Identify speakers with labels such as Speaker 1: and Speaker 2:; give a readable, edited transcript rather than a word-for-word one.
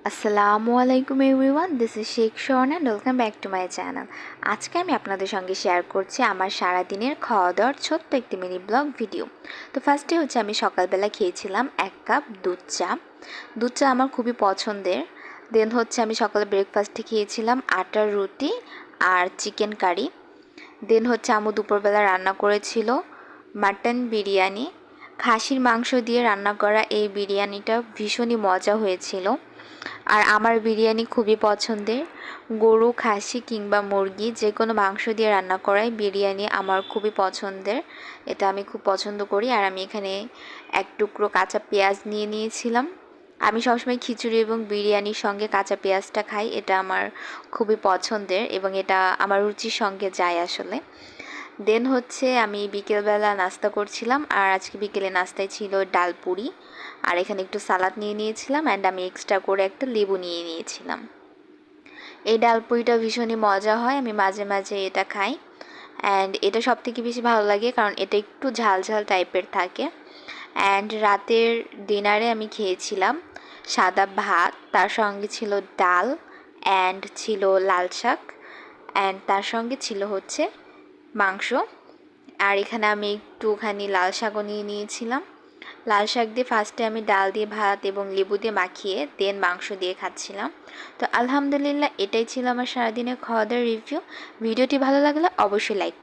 Speaker 1: আসসালামু আলাইকুম everyone, this is Sheikh শর্ন and welcome back to my channel. আজকে আমি আপনাদের সঙ্গে শেয়ার করছি আমার সারাদিনের খাওয়া দাওয়ার ছোট্ট একটি মিনি ব্লগ ভিডিও। তো ফার্স্টে হচ্ছে আমি সকালবেলা খেয়েছিলাম 1 কাপ দুধ চা। দুধ চা আমার খুবই পছন্দের। দেন হচ্ছে আমি সকালে ব্রেকফাস্টে খেয়েছিলাম আটার রুটি আর চিকেন কারি। দেন হচ্ছে আম্মু দুপুরবেলা রান্না করেছিল মাটন বিরিয়ানি। খাসির মাংস দিয়ে রান্না করা এই বিরিয়ানিটা ভীষণই মজা হয়েছিল। আর আমার বিরিয়ানি খুবই পছন্দের। গরু, খাসি কিংবা মুরগি যে কোনো মাংস দিয়ে রান্না করাই বিরিয়ানি আমার খুবই পছন্দের। এটা আমি খুব পছন্দ করি। আর আমি এখানে এক টুকরো কাঁচা পেঁয়াজ নিয়ে নিয়েছিলাম। আমি সবসময় খিচুড়ি এবং বিরিয়ানির সঙ্গে কাঁচা পেঁয়াজটা খাই, এটা আমার খুবই পছন্দের এবং এটা আমার রুচির সঙ্গে যায় আসলে। দেন হচ্ছে আমি বিকেলবেলা নাস্তা করছিলাম, আর আজকে বিকেলে নাস্তায় ছিল ডাল পুরি, আর এখানে একটু সালাদ নিয়ে নিয়েছিলাম অ্যান্ড আমি এক্সট্রা করে একটা লেবু নিয়ে নিয়েছিলাম। এই ডাল পুরিটা ভীষণই মজা হয়, আমি মাঝে মাঝে এটা খাই অ্যান্ড এটা সবথেকে বেশি ভালো লাগে কারণ এটা একটু ঝাল ঝাল টাইপের থাকে। অ্যান্ড রাতের ডিনারে আমি খেয়েছিলাম সাদা ভাত, তার সঙ্গে ছিল ডাল অ্যান্ড ছিল লাল শাক অ্যান্ড তার সঙ্গে ছিল হচ্ছে মাংস। আর এখানে আমি একটুখানি লাল শাকও নিয়ে নিয়েছিলাম। লাল শাক দিয়ে ফার্স্টে আমি ডাল দিয়ে ভাত এবং লেবু দিয়ে মাখিয়ে দেন মাংস দিয়ে খাচ্ছিলাম। তো আলহামদুলিল্লাহ, এটাই ছিল আমার সারাদিনের খাওয়া দাওয়ার রিভিউ। ভিডিওটি ভালো লাগলে অবশ্যই লাইক